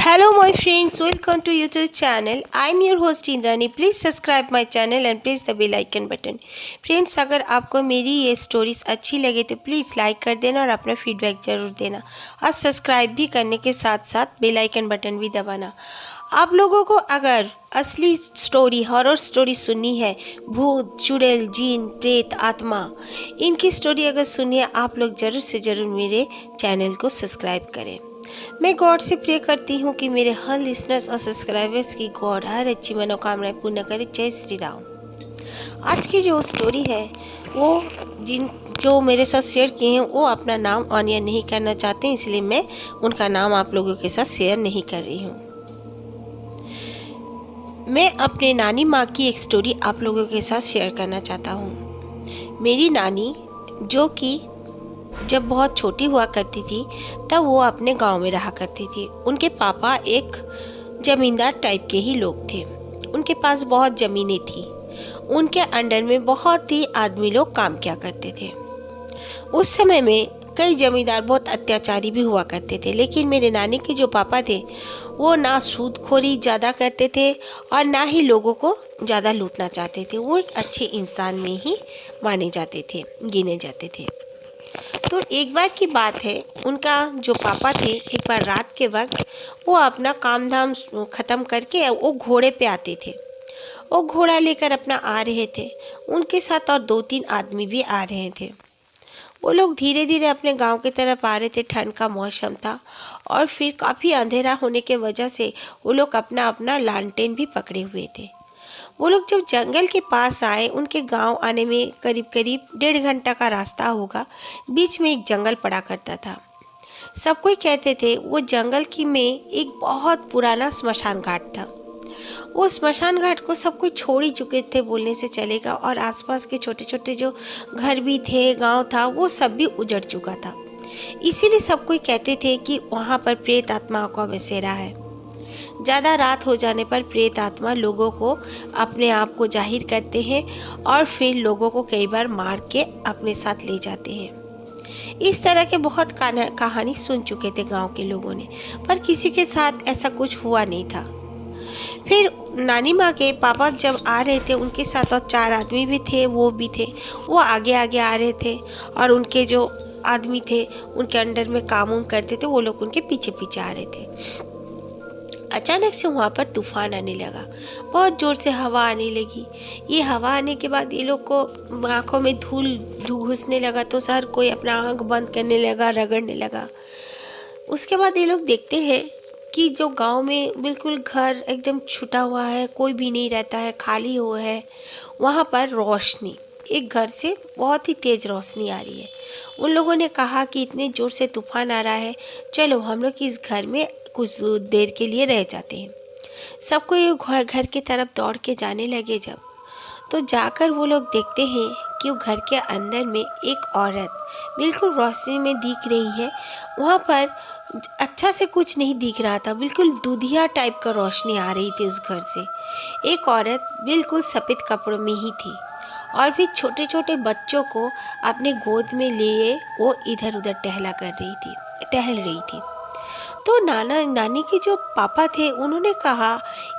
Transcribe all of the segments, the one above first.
Hello my friends, welcome to YouTube channel. I am your host Indrani. Please subscribe my channel and press the bell icon button. Friends, अगर आपको मेरी ये stories अच्छी लगे तो please like कर देना और अपना फीडबैक ज़रूर देना और सब्सक्राइब भी करने के साथ साथ बेल आइकन बटन भी दबाना। आप लोगों को अगर असली स्टोरी हॉरर स्टोरी सुननी है, भूत चुड़ैल जिन प्रेत आत्मा, इनकी स्टोरी अगर सुननी है, आप लोग ज़रूर से ज़रूर मेरे चैनल को सब्सक्राइब करें। मैं गॉड से प्रे करती हूँ कि मेरे हर लिसनर्स और सब्सक्राइबर्स की गॉड हर अच्छी मनोकामनाएं पूर्ण करे। जय श्री राम। आज की जो स्टोरी है वो जो मेरे साथ शेयर किए हैं वो अपना नाम ऑनियर नहीं करना चाहते हैं, इसलिए मैं उनका नाम आप लोगों के साथ शेयर नहीं कर रही हूँ। मैं अपने नानी माँ की एक स्टोरी आप लोगों के साथ शेयर करना चाहता हूँ। मेरी नानी जो कि जब बहुत छोटी हुआ करती थी तब वो अपने गांव में रहा करती थी। उनके पापा एक जमींदार टाइप के ही लोग थे। उनके पास बहुत ज़मीनें थी। उनके अंडर में बहुत ही आदमी लोग काम किया करते थे। उस समय में कई जमींदार बहुत अत्याचारी भी हुआ करते थे, लेकिन मेरे नानी के जो पापा थे वो ना सूदखोरी ज़्यादा करते थे और ना ही लोगों को ज़्यादा लूटना चाहते थे। वो एक अच्छे इंसान में ही माने जाते थे, गिने जाते थे। तो एक बार की बात है, उनका जो पापा थे एक बार रात के वक्त वो अपना काम धाम ख़त्म करके वो घोड़े पे आते थे। वो घोड़ा लेकर अपना आ रहे थे। उनके साथ और 2-3 आदमी भी आ रहे थे। वो लोग धीरे धीरे अपने गांव की तरफ आ रहे थे। ठंड का मौसम था और फिर काफ़ी अंधेरा होने के वजह से वो लोग अपना अपना लालटेन भी पकड़े हुए थे। वो लोग जब जंगल के पास आए, उनके गांव आने में करीब करीब 1.5 घंटा का रास्ता होगा। बीच में एक जंगल पड़ा करता था। सब कोई कहते थे वो जंगल की में एक बहुत पुराना स्मशान घाट था। वो स्मशान घाट को सब कोई छोड़ ही चुके थे बोलने से चलेगा, और आसपास के छोटे छोटे जो घर भी थे, गांव था, वो सब भी उजड़ चुका था। इसीलिए सब कोई कहते थे कि वहाँ पर प्रेत आत्माओं का बसेरा है। ज़्यादा रात हो जाने पर प्रेत आत्मा लोगों को अपने आप को जाहिर करते हैं और फिर लोगों को कई बार मार के अपने साथ ले जाते हैं। इस तरह के बहुत कहानी सुन चुके थे गांव के लोगों ने, पर किसी के साथ ऐसा कुछ हुआ नहीं था। फिर नानी माँ के पापा जब आ रहे थे, उनके साथ और 4 आदमी भी थे। वो आगे आगे आ रहे थे और उनके जो आदमी थे उनके अंडर में काम उम करते थे, वो लोग उनके पीछे पीछे आ रहे थे। अचानक से वहाँ पर तूफान आने लगा। बहुत ज़ोर से हवा आने लगी। ये हवा आने के बाद ये लोग को आँखों में धूल घुसने लगा, तो हर कोई अपना आँख बंद करने लगा, रगड़ने लगा। उसके बाद ये लोग देखते हैं कि जो गांव में बिल्कुल घर एकदम छूटा हुआ है, कोई भी नहीं रहता है, खाली हुआ है। वहाँ पर रोशनी, एक घर से बहुत ही तेज़ रोशनी आ रही है। उन लोगों ने कहा कि इतने ज़ोर से तूफान आ रहा है, चलो हम लोग इस घर में कुछ देर के लिए रह जाते हैं। सब कोई घर की तरफ दौड़ के जाने लगे। जब तो जाकर वो लोग देखते हैं कि वो घर के अंदर में एक औरत बिल्कुल रोशनी में दिख रही है। वहाँ पर अच्छा से कुछ नहीं दिख रहा था, बिल्कुल दूधिया टाइप का रोशनी आ रही थी उस घर से। एक औरत बिल्कुल सफ़ेद कपड़ों में ही थी और फिर छोटे छोटे बच्चों को अपने गोद में लिए वो इधर उधर टहल रही थी। तो नानी के जो पापा थे उन्होंने कहा,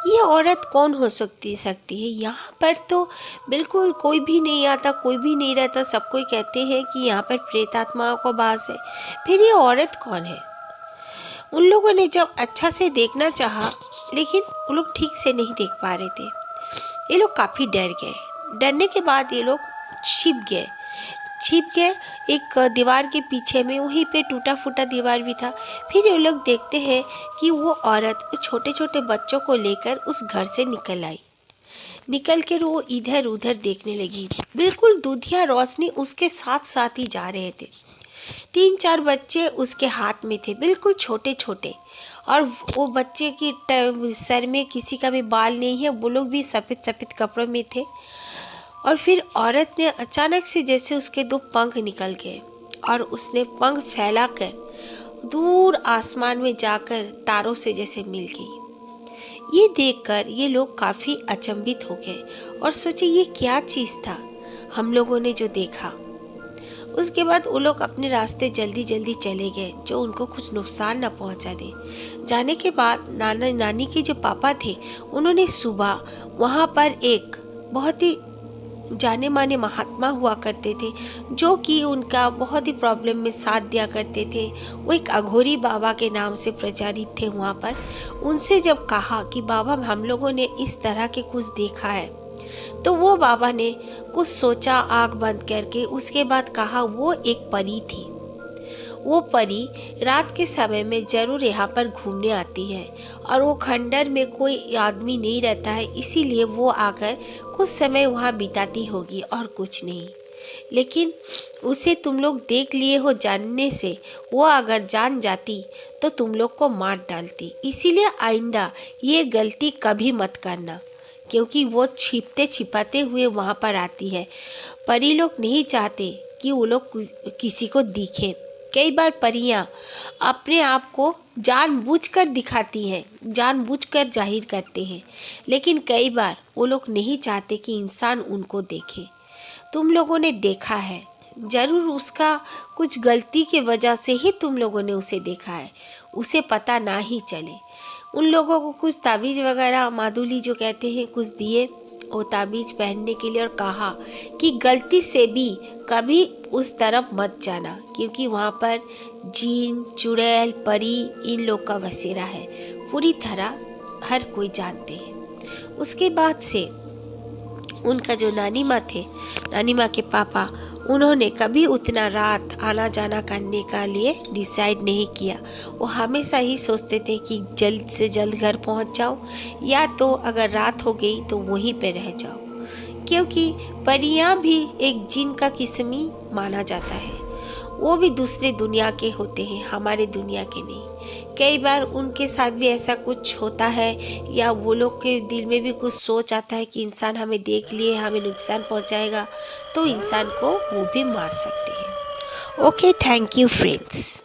ये औरत कौन हो सकती है? यहाँ पर तो बिल्कुल कोई भी नहीं आता, कोई भी नहीं रहता। सब कोई कहते हैं कि यहाँ पर प्रेत आत्माओं का वास है, फिर ये औरत कौन है? उन लोगों ने जब अच्छा से देखना चाहा, लेकिन वो लोग ठीक से नहीं देख पा रहे थे। ये लोग काफ़ी डर गए। डरने के बाद ये लोग छिप गए। एक दीवार के पीछे में, वहीं पे टूटा फूटा दीवार भी था। फिर ये लोग देखते हैं कि वो औरत छोटे छोटे बच्चों को लेकर उस घर से निकल कर वो इधर उधर देखने लगी। बिल्कुल दूधिया रोशनी उसके साथ साथ ही जा रहे थे। 3-4 बच्चे उसके हाथ में थे, बिल्कुल छोटे छोटे, और वो बच्चे की सर में किसी का भी बाल नहीं है। वो लोग भी सफ़ेद सफ़ेद कपड़ों में थे। और फिर औरत ने अचानक से जैसे उसके 2 पंख निकल गए और उसने पंख फैलाकर दूर आसमान में जाकर तारों से जैसे मिल गई। ये देखकर ये लोग काफ़ी अचंभित हो गए और सोचे ये क्या चीज़ था हम लोगों ने जो देखा। उसके बाद वो लोग अपने रास्ते जल्दी जल्दी चले गए, जो उनको कुछ नुकसान न पहुंचा दे। जाने के बाद नाना नानी के जो पापा थे, उन्होंने सुबह वहां पर एक बहुत ही जाने माने महात्मा हुआ करते थे, जो कि उनका बहुत ही प्रॉब्लम में साथ दिया करते थे। वो एक अघोरी बाबा के नाम से प्रचारित थे वहाँ पर। उनसे जब कहा कि बाबा हम लोगों ने इस तरह के कुछ देखा है, तो वो बाबा ने कुछ सोचा आँख बंद करके, उसके बाद कहा वो एक परी थी। वो परी रात के समय में जरूर यहाँ पर घूमने आती है और वो खंडर में कोई आदमी नहीं रहता है, इसीलिए वो आकर कुछ समय वहाँ बिताती होगी और कुछ नहीं। लेकिन उसे तुम लोग देख लिए हो जानने से, वो अगर जान जाती तो तुम लोग को मार डालती। इसीलिए आइंदा ये गलती कभी मत करना, क्योंकि वो छिपते छिपाते हुए वहाँ पर आती है। परी लोग नहीं चाहते कि वो लोग किसी को दिखे। कई बार परियां अपने आप को जानबूझकर दिखाती हैं, जानबूझकर जाहिर करते हैं, लेकिन कई बार वो लोग नहीं चाहते कि इंसान उनको देखे। तुम लोगों ने देखा है, जरूर उसका कुछ गलती की वजह से ही तुम लोगों ने उसे देखा है, उसे पता ना ही चले। उन लोगों को कुछ ताबीज़ वगैरह मादुली जो कहते हैं कुछ दिए, वो ताबीज़ पहनने के लिए, और कहा कि गलती से भी कभी उस तरफ मत जाना, क्योंकि वहाँ पर जीन चुड़ैल परी इन लोग का बसेरा है, पूरी तरह हर कोई जानते हैं। उसके बाद से उनका जो नानी माँ थे, नानी माँ के पापा, उन्होंने कभी उतना रात आना जाना करने का लिए डिसाइड नहीं किया। वो हमेशा ही सोचते थे कि जल्द से जल्द घर पहुंच जाओ, या तो अगर रात हो गई तो वहीं पे रह जाओ, क्योंकि परियां भी एक जिन का किस्म ही माना जाता है। वो भी दूसरे दुनिया के होते हैं, हमारे दुनिया के नहीं। कई बार उनके साथ भी ऐसा कुछ होता है, या वो लोग के दिल में भी कुछ सोच आता है कि इंसान हमें देख लिए हमें नुकसान पहुंचाएगा, तो इंसान को वो भी मार सकते हैं। Okay, thank you friends.